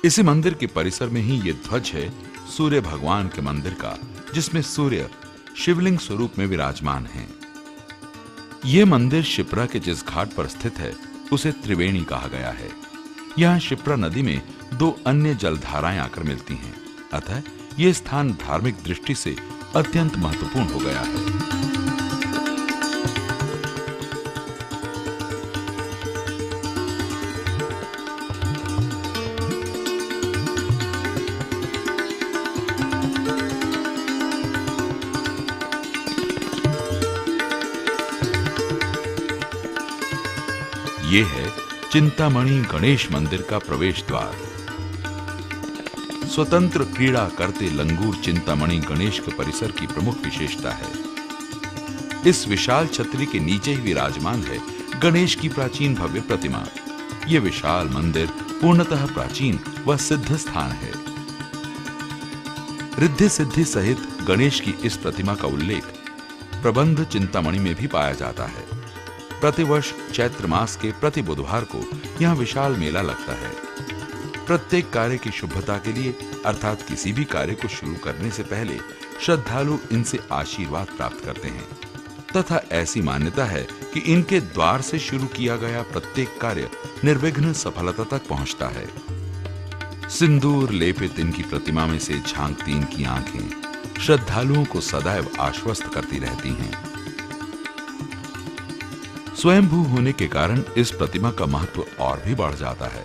इसी मंदिर के परिसर में ही ये ध्वज है सूर्य भगवान के मंदिर का, जिसमें सूर्य शिवलिंग स्वरूप में विराजमान हैं। यह मंदिर शिप्रा के जिस घाट पर स्थित है उसे त्रिवेणी कहा गया है। यहाँ शिप्रा नदी में दो अन्य जलधाराएं आकर मिलती हैं, अतः यह स्थान धार्मिक दृष्टि से अत्यंत महत्वपूर्ण हो गया है। ये है चिंतामणि गणेश मंदिर का प्रवेश द्वार। स्वतंत्र क्रीड़ा करते लंगूर चिंतामणि गणेश के परिसर की प्रमुख विशेषता है। इस विशाल छतरी के नीचे ही विराजमान है गणेश की प्राचीन भव्य प्रतिमा। यह विशाल मंदिर पूर्णतः प्राचीन व सिद्ध स्थान है। रिद्धि सिद्धि सहित गणेश की इस प्रतिमा का उल्लेख प्रबंध चिंतामणि में भी पाया जाता है। प्रतिवर्ष चैत्र मास के प्रति बुधवार को यहाँ विशाल मेला लगता है। प्रत्येक कार्य की शुभता के लिए अर्थात किसी भी कार्य को शुरू करने से पहले श्रद्धालु इनसे आशीर्वाद प्राप्त करते हैं तथा ऐसी मान्यता है कि इनके द्वार से शुरू किया गया प्रत्येक कार्य निर्विघ्न सफलता तक पहुंचता है। सिंदूर लेपित इनकी प्रतिमा में से झांकती इनकी आंखें श्रद्धालुओं को सदैव आश्वस्त करती रहती हैं। स्वयंभू होने के कारण इस प्रतिमा का महत्व और भी बढ़ जाता है।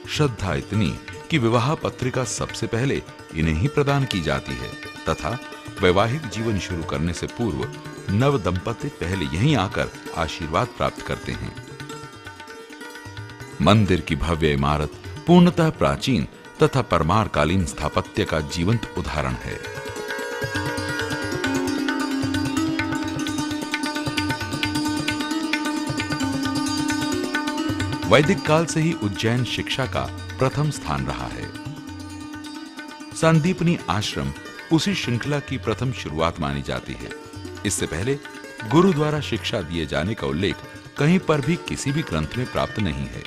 श्रद्धा इतनी कि विवाह पत्रिका सबसे पहले इन्हें ही प्रदान की जाती है तथा वैवाहिक जीवन शुरू करने से पूर्व नव दंपति पहले यहीं आकर आशीर्वाद प्राप्त करते हैं। मंदिर की भव्य इमारत पूर्णतः प्राचीन तथा परमारकालीन स्थापत्य का जीवंत उदाहरण है। वैदिक काल से ही उज्जैन शिक्षा का प्रथम स्थान रहा है। संदीपनी आश्रम उसी श्रृंखला की प्रथम शुरुआत मानी जाती है। इससे पहले गुरु द्वारा शिक्षा दिए जाने का उल्लेख कहीं पर भी किसी भी ग्रंथ में प्राप्त नहीं है।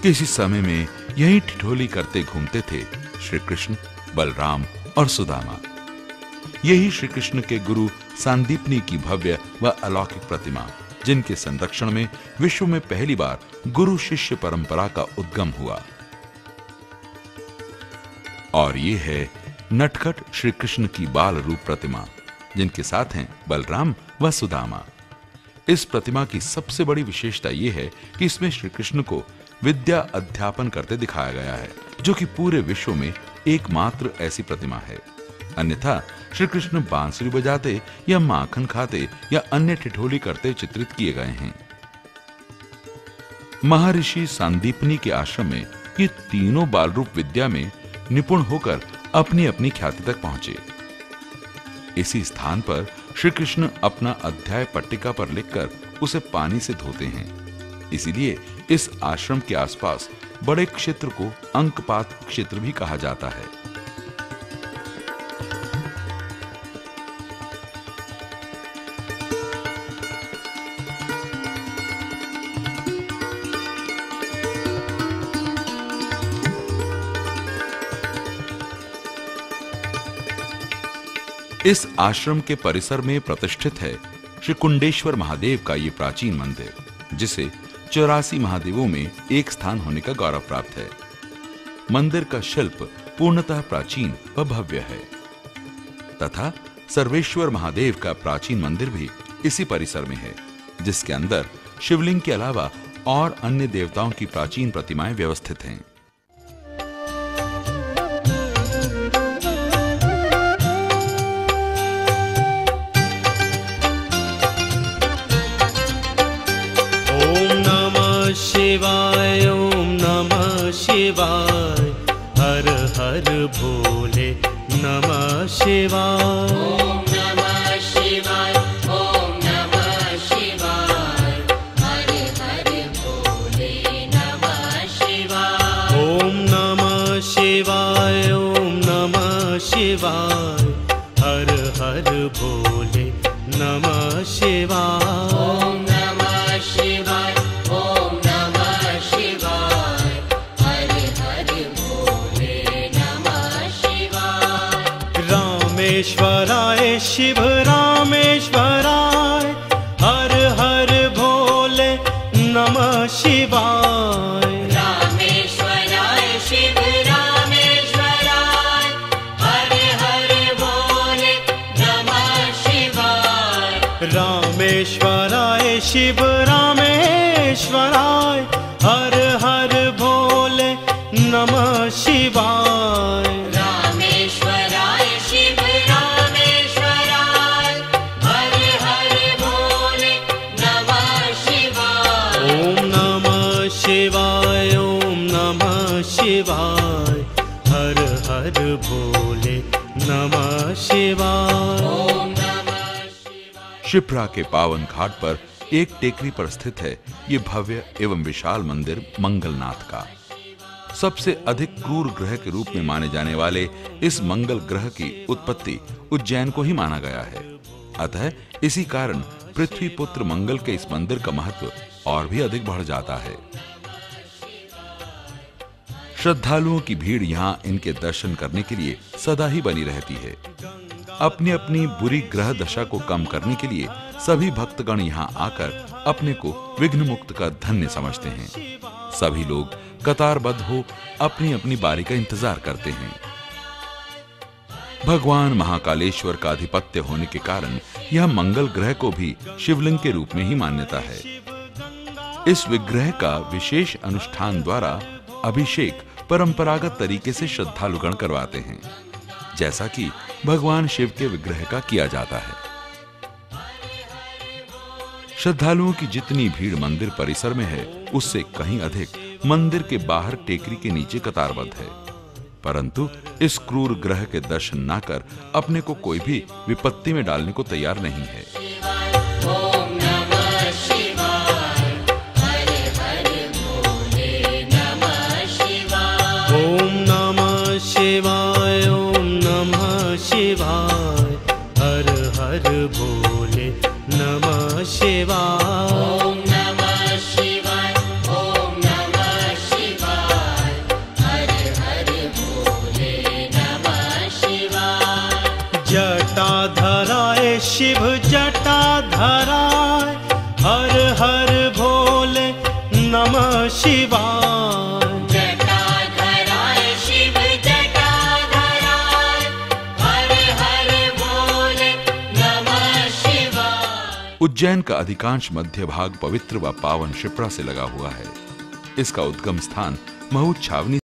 किसी समय में यही ठिठोली करते घूमते थे श्री कृष्ण, बलराम और सुदामा। यही श्री कृष्ण के गुरु संदीपनी की भव्य व अलौकिक प्रतिमा, जिनके संरक्षण में विश्व में पहली बार गुरु शिष्य परंपरा का उद्गम हुआ। और ये है नटखट श्री कृष्ण की बाल रूप प्रतिमा, जिनके साथ हैं बलराम व सुदामा। इस प्रतिमा की सबसे बड़ी विशेषता यह है कि इसमें श्री कृष्ण को विद्या अध्यापन करते दिखाया गया है, जो कि पूरे विश्व में एकमात्र ऐसी प्रतिमा है। अन्यथा श्री कृष्ण बांसुरी बजाते या माखन खाते या अन्य ठिठोली करते चित्रित किए गए हैं। महर्षि संदीपनी के आश्रम में ये तीनों बालरूप विद्या में निपुण होकर अपनी अपनी ख्याति तक पहुंचे। इसी स्थान पर श्री कृष्ण अपना अध्याय पट्टिका पर लिखकर उसे पानी से धोते हैं। इसीलिए इस आश्रम के आसपास बड़े क्षेत्र को अंकपात क्षेत्र भी कहा जाता है। इस आश्रम के परिसर में प्रतिष्ठित है श्री कुंडेश्वर महादेव का ये प्राचीन मंदिर, जिसे 84 महादेवों में एक स्थान होने का गौरव प्राप्त है। मंदिर का शिल्प पूर्णतः प्राचीन व भव्य है तथा सर्वेश्वर महादेव का प्राचीन मंदिर भी इसी परिसर में है, जिसके अंदर शिवलिंग के अलावा और अन्य देवताओं की प्राचीन प्रतिमाएं व्यवस्थित हैं। शिवाय ओम नमः शिवाय, हर हर भोले नमः शिवाय। ओम नमः शिवाय, ओम नमः शिवाय, हर हर भोले नमः शिवाय। ओम नमः शिवाय, ओम नमः शिवाय, हर हर भोले नमः शिवाय। ओम नमः शिवाय, ओम नमः शिवाय, हर हर रामेश्वराय शिव रामेश्वराय हर हर भोले नमः शिवाय। रामेश्वराय शिव रामेश्वराय हर हर भोले नमः शिवाय। रामेश्वराय शिव रामेश्वराय हर हर भोले नमः शिवाय। रामेश्वराय शिव रामेश्वराय हर हर भोले नमः शिवाय। ओम नमः शिवाय ओम नमः शिवाय हर हर भोले नमः शिवाय। ओम नमः शिवाय। शिप्रा के पावन घाट पर एक टेकरी पर स्थित है ये भव्य एवं विशाल मंदिर मंगलनाथ का। सबसे अधिक क्रूर ग्रह के रूप में माने जाने वाले इस मंगल ग्रह की उत्पत्ति उज्जैन को ही माना गया है। अतः इसी कारण पृथ्वी पुत्र मंगल के इस मंदिर का महत्व और भी अधिक बढ़ जाता है। श्रद्धालुओं की भीड़ यहाँ इनके दर्शन करने के लिए सदा ही बनी रहती है। अपनी अपनी बुरी ग्रह दशा को कम करने के लिए सभी भक्तगण यहाँ आकर अपने को विघ्न मुक्त का धन्य समझते हैं। सभी लोग कतारबद्ध हो अपनी अपनी बारी का इंतजार करते हैं। भगवान महाकालेश्वर का आधिपत्य होने के कारण यह मंगल ग्रह को भी शिवलिंग के रूप में ही मान्यता है। इस विग्रह का विशेष अनुष्ठान द्वारा अभिषेक परंपरागत तरीके से श्रद्धालुगण करवाते हैं, जैसा कि भगवान शिव के विग्रह का किया जाता है। श्रद्धालुओं की जितनी भीड़ मंदिर परिसर में है, उससे कहीं अधिक मंदिर के बाहर टेकरी के नीचे कतारबद्ध है। परंतु इस क्रूर ग्रह के दर्शन न कर अपने को कोई भी विपत्ति में डालने को तैयार नहीं है। ओम नमः शिवाय हर हर भोले नमः शिवाय। ओम नमः शिवाय ओम नमः शिवाय हर हर भोले नमः शिवाय। ओम नमः शिवाय ओम नमः शिवाय हर हर भोले नमः शिवाय। जटाधराय शिव जटाधराय हर हर भोले नमः शिवाय। जटाधराय शिव जटाधराय हर हर भोले नमः शिवाय। उज्जैन का अधिकांश मध्य भाग पवित्र व पावन शिप्रा से लगा हुआ है। इसका उद्गम स्थान महू छावनी